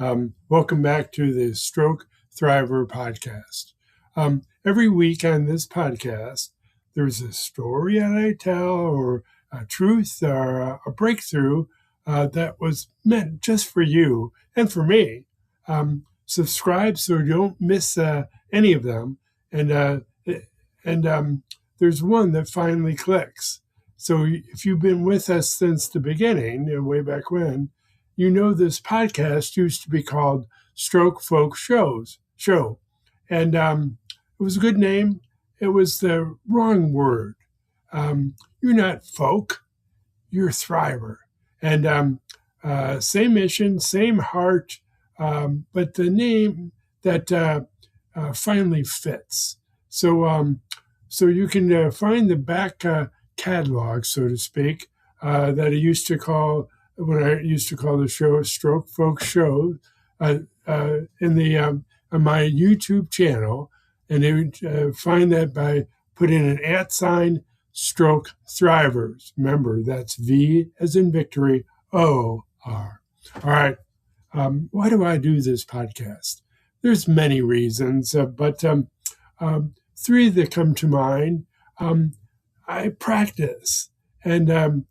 Welcome back to the Stroke Thriver podcast. Every week on this podcast, there's a story that I tell, or a truth, or a breakthrough that was meant just for you and for me. Subscribe so you don't miss any of them. And there's one that finally clicks. So if you've been with us since the beginning, and way back when, you know this podcast used to be called Stroke Folk Show. And it was a good name. It was the wrong word. You're not folk, you're thriver. And same mission, same heart, but the name that finally fits. So you can find the back catalog, so to speak, that I used to call, when I used to call the show Stroke Folk Show, in the on my YouTube channel, and they would find that by putting an @ Stroke Thrivors. Remember, that's V as in victory, O-R. All right. Why do I do this podcast? There's many reasons, but three that come to mind. I practice, and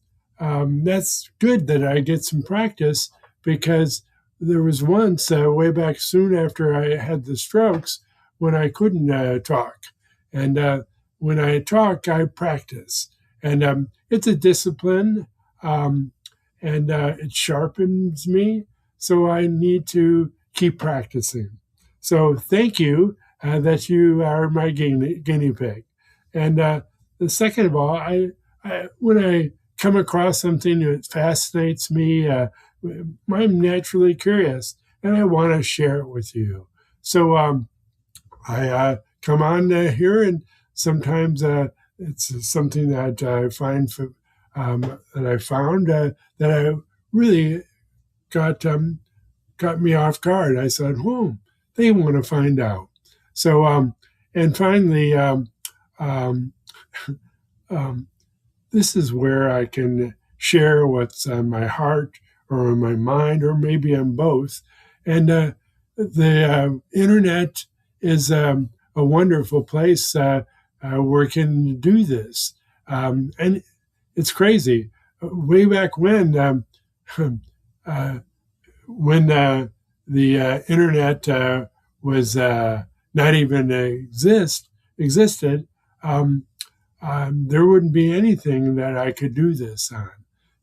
that's good that I get some practice, because there was once way back soon after I had the strokes when I couldn't talk. And when I talk, I practice. And it's a discipline, and it sharpens me. So I need to keep practicing. So thank you that you are my guinea pig. And the second of all, when I come across something that fascinates me, I'm naturally curious, and I want to share it with you. So I come on here, and sometimes it's something that I find that I found that I really got me off guard. I said, they want to find out. So and finally, this is where I can share what's on my heart or on my mind, or maybe on both. And the internet is a wonderful place where we can do this. And it's crazy. Way back when the internet was not even existed, there wouldn't be anything that I could do this on.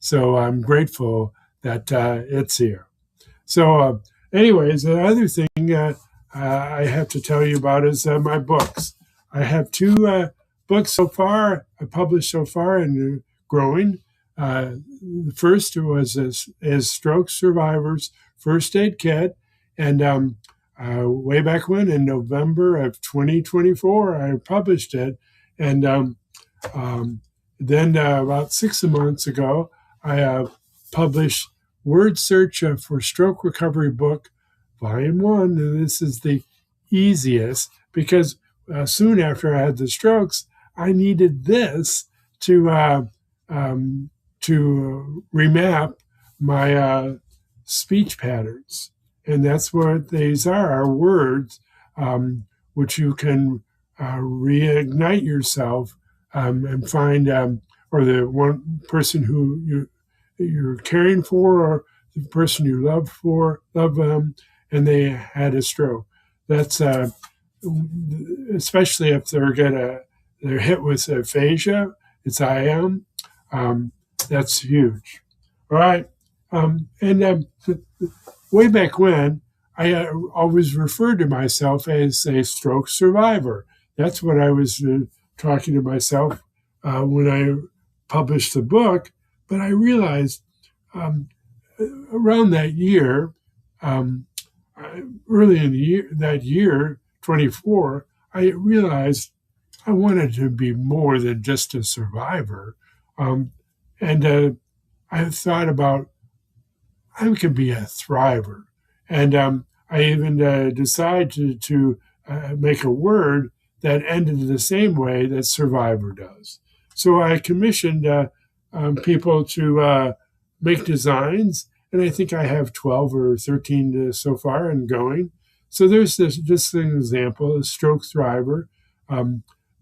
So I'm grateful that it's here. So anyways, the other thing I have to tell you about is my books. I have two books so far, I published so far, and growing. The first was as Stroke Survivors First Aid Kit. And way back when, in November of 2024, I published it. And then about 6 months ago, I published Word Search for Stroke Recovery Book, Volume 1. And this is the easiest, because soon after I had the strokes, I needed this to remap my speech patterns. And that's what these are words which you can reignite yourself and find, or the one person who you're caring for, or the person you love them, and they had a stroke. That's especially if they're hit with aphasia. It's IM. That's huge. All right. And way back when, I always referred to myself as a stroke survivor. That's what I was talking to myself when I published the book. But I realized around that year, early in that year, 24, I realized I wanted to be more than just a survivor. And I thought about, I could be a thriver. And I even decided to make a word that ended the same way that survivor does. So I commissioned people to make designs, and I think I have 12 or 13 so far and going. So there's this an example, a Stroke Thriver,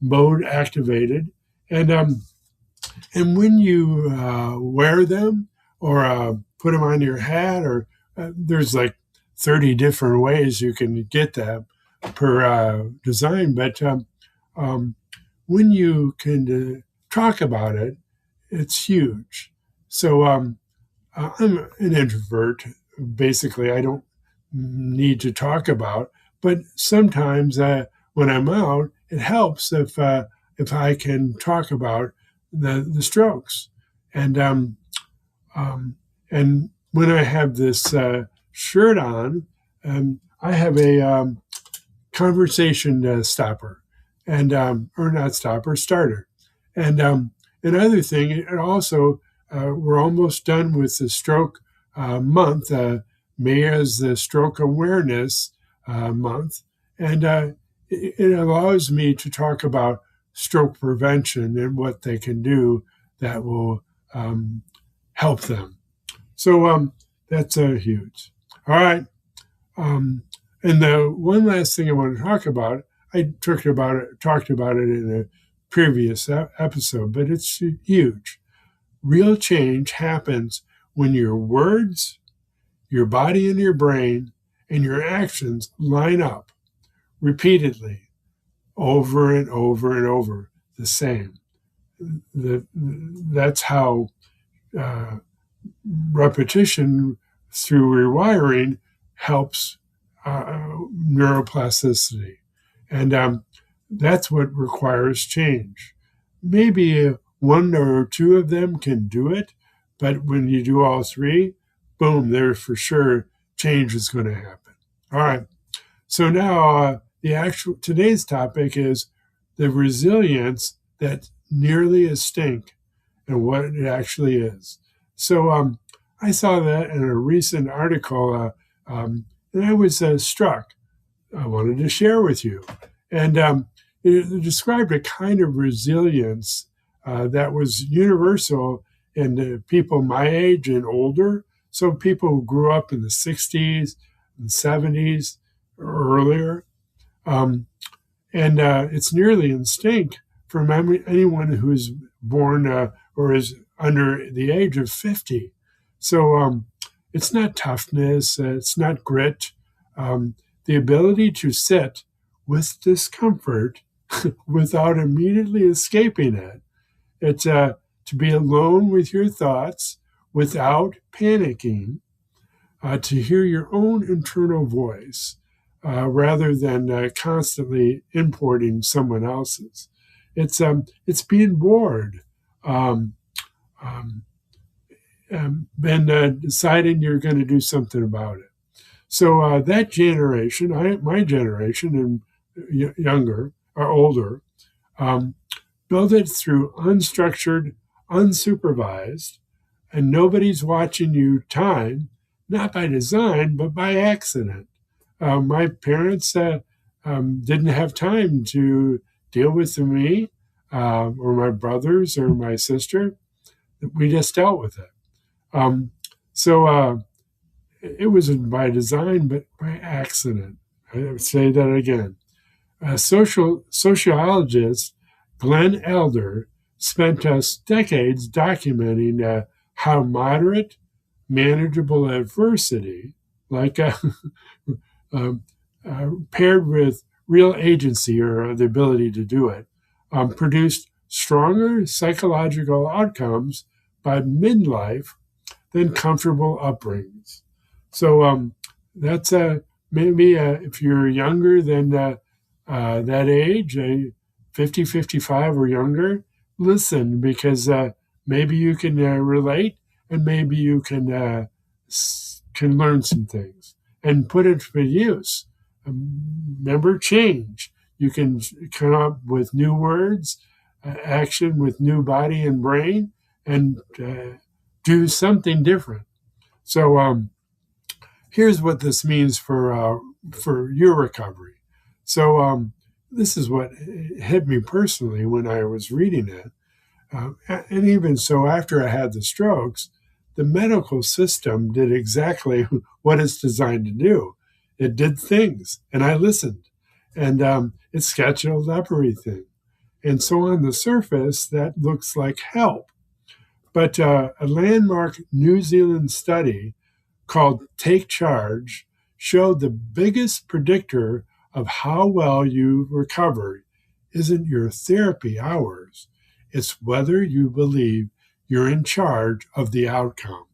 mode activated, and when you wear them or put them on your hat, or there's like 30 different ways you can get them per design, but when you can talk about it, it's huge. So I'm an introvert. Basically, I don't need to talk about, but sometimes when I'm out, it helps if I can talk about the strokes, and and when I have this shirt on, I have a conversation stopper, and or not stopper, starter, and another thing. It also we're almost done with the stroke month. May is the stroke awareness month, and it allows me to talk about stroke prevention and what they can do that will help them. So that's huge. All right. And the one last thing I want to talk about, I talked about it in a previous episode, but it's huge. Real change happens when your words, your body and your brain, and your actions line up repeatedly, over and over and over, the same. That's how repetition through rewiring helps neuroplasticity. And that's what requires change. Maybe one or two of them can do it, but when you do all three, boom, there for sure change is going to happen. All right. So now today's topic is the resilience that nearly is stink and what it actually is. So I saw that in a recent article, and I was struck. I wanted to share with you. And it described a kind of resilience that was universal in people my age and older. So people who grew up in the 60s and 70s or earlier. And it's nearly instinct for anyone who is born or is under the age of 50. So it's not toughness, it's not grit. The ability to sit with discomfort without immediately escaping it. It's to be alone with your thoughts without panicking, to hear your own internal voice rather than constantly importing someone else's. It's being bored. And deciding you're going to do something about it. So that generation, my generation and younger or older, build it through unstructured, unsupervised, and nobody's watching you time, not by design, but by accident. My parents didn't have time to deal with me or my brothers or my sister. We just dealt with it. So it wasn't by design, but by accident. I would say that again. Sociologist Glenn Elder spent us decades documenting how moderate, manageable adversity, like paired with real agency or the ability to do it, produced stronger psychological outcomes by midlife than comfortable upbringings. So that's maybe if you're younger than that age, 50, 55 or younger, listen, because maybe you can relate and maybe you can learn some things and put it to use. Remember, change. You can come up with new words, action with new body and brain, and do something different. So here's what this means for your recovery. So this is what hit me personally when I was reading it. And even so, after I had the strokes, the medical system did exactly what it's designed to do. It did things, and I listened, and it scheduled everything. And so on the surface, that looks like help. But a landmark New Zealand study called Take Charge showed the biggest predictor of how well you recover isn't your therapy hours, it's whether you believe you're in charge of the outcome.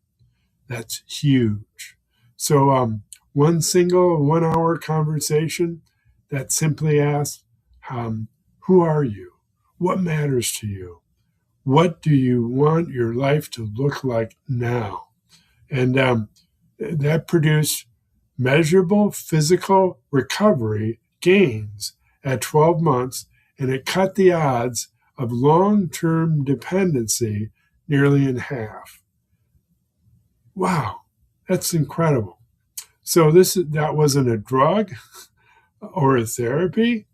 That's huge. So one single 1 hour conversation that simply asks, who are you? What matters to you? What do you want your life to look like now? And that produced measurable physical recovery gains at 12 months, and it cut the odds of long-term dependency nearly in half. Wow, that's incredible. So that wasn't a drug or a therapy.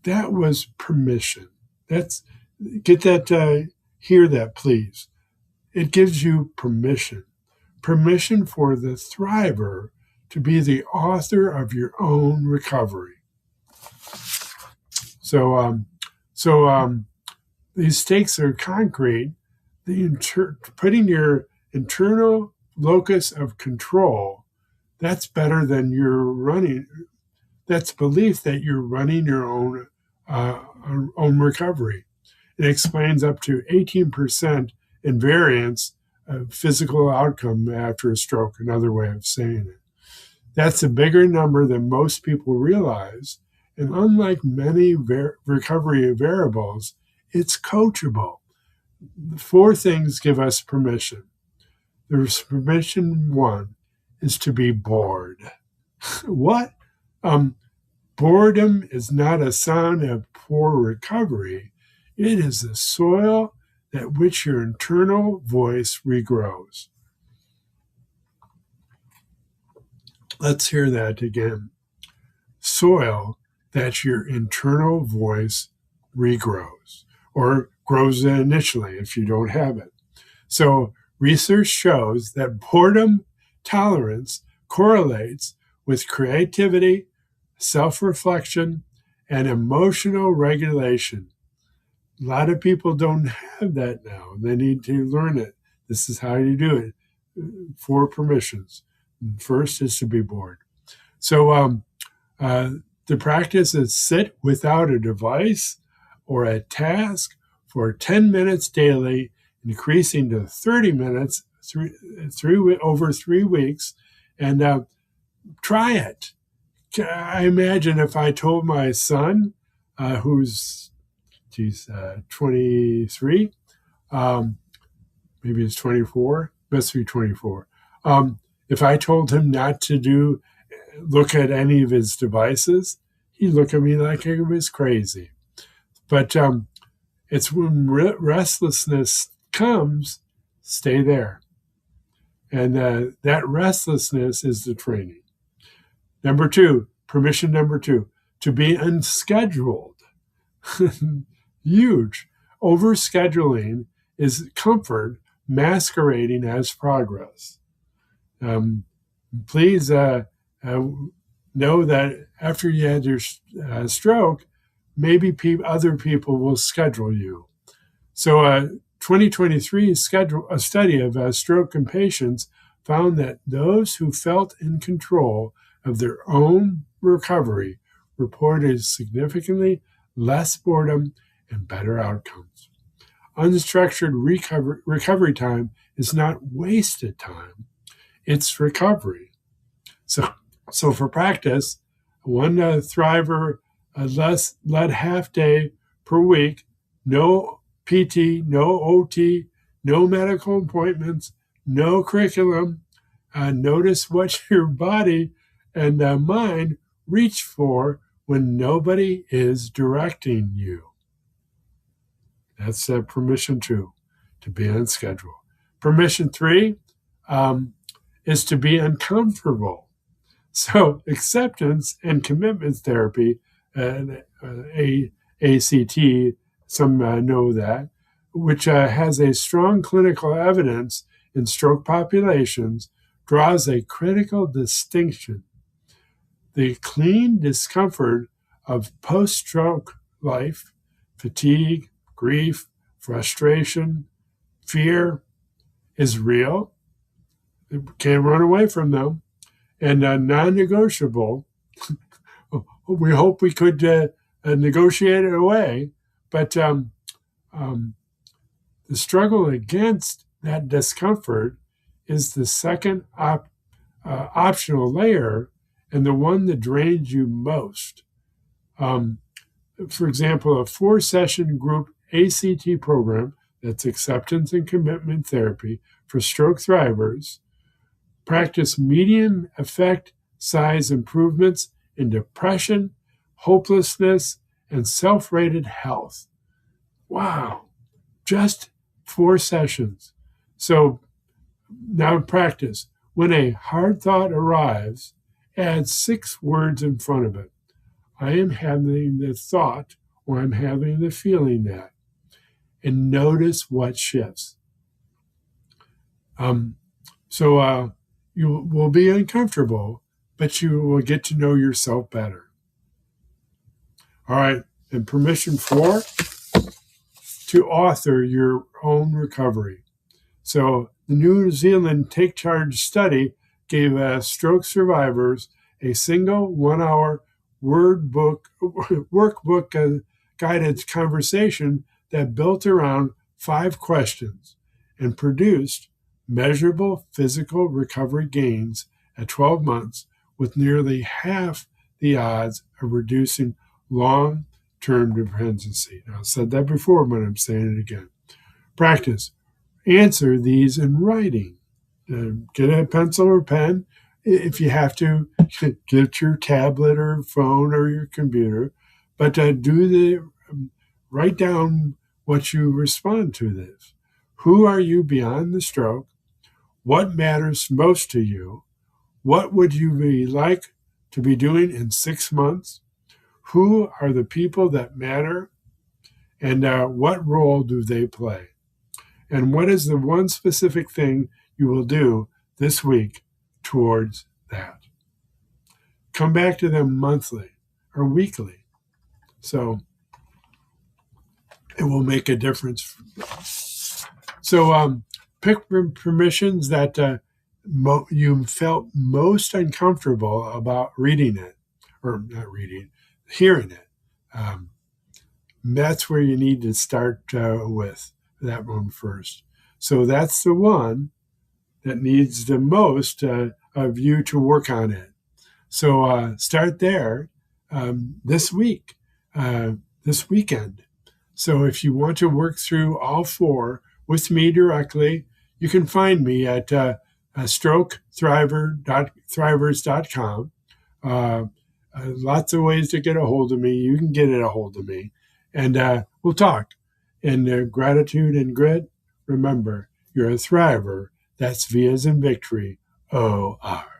That was permission. Get that, hear that, please. It gives you permission for the thriver to be the author of your own recovery. So these stakes are concrete. Putting your internal locus of control, that's better than that's belief that you're running your own recovery. It explains up to 18% in variance of physical outcome after a stroke, another way of saying it. That's a bigger number than most people realize. And unlike many recovery variables, it's coachable. 4 things give us permission. There's permission 1 is to be bored. What? Boredom is not a sign of poor recovery. It is the soil at which your internal voice regrows. Let's hear that again. Soil that your internal voice regrows, or grows initially if you don't have it. So research shows that boredom tolerance correlates with creativity, self-reflection, and emotional regulation. A lot of people don't have that now. They need to learn it. This is how you do it. 4 permissions. First is to be bored. So the practice is sit without a device or a task for 10 minutes daily, increasing to 30 minutes over 3 weeks, and try it. I imagine if I told my son, who's 23, maybe it's 24, must be 24. If I told him not to look at any of his devices, he'd look at me like I was crazy. But it's when restlessness comes, stay there. And that restlessness is the training. Permission number 2, to be unscheduled. Huge. Overscheduling is comfort masquerading as progress. Please know that after you had your stroke, maybe other people will schedule you. So 2023 a study of stroke patients found that those who felt in control of their own recovery reported significantly less boredom and better outcomes. Unstructured recovery time is not wasted time. It's recovery. So for practice, 1 thriver, less lead half day per week, no PT, no OT, no medical appointments, no curriculum. Notice what your body and mind reach for when nobody is directing you. That's permission 2, to be on schedule. Permission 3 is to be uncomfortable. So acceptance and commitment therapy, ACT, some know that, which has a strong clinical evidence in stroke populations draws a critical distinction. The clean discomfort of post-stroke life, fatigue, grief, frustration, fear is real. Can't run away from them. And non-negotiable. We hope we could negotiate it away, but the struggle against that discomfort is the second optional layer and the one that drains you most. For example, a 4-session group ACT program, that's acceptance and commitment therapy for Stroke Thrivors, practice medium effect size improvements in depression, hopelessness, and self-rated health. Wow, just 4 sessions. So now practice. When a hard thought arrives, add 6 words in front of it. I am having the thought, or I'm having the feeling that. And notice what shifts. You will be uncomfortable, but you will get to know yourself better. All right, and permission 4, to author your own recovery. So the New Zealand Take Charge study gave stroke survivors a single 1-hour workbook guided conversation that built around 5 questions and produced measurable physical recovery gains at 12 months with nearly half the odds of reducing long-term dependency. Now, I've said that before, but I'm saying it again. Practice. Answer these in writing. Get a pencil or pen. If you have to, get your tablet or phone or your computer. But write down what you respond to this. Who are you beyond the stroke? What matters most to you? What would you be like to be doing in 6 months? Who are the people that matter? And what role do they play? And what is the one specific thing you will do this week towards that? Come back to them monthly or weekly. So it will make a difference. So pick permissions that you felt most uncomfortable about reading it, or not reading, hearing it. That's where you need to start with that one first. So that's the one that needs the most of you to work on it. So start there this week, this weekend. So if you want to work through all 4 with me directly, you can find me at StrokeThrivors.com. Lots of ways to get a hold of me. You can get a hold of me, and we'll talk. And gratitude and grit, remember, you're a thriver. That's V as in victory, O-R.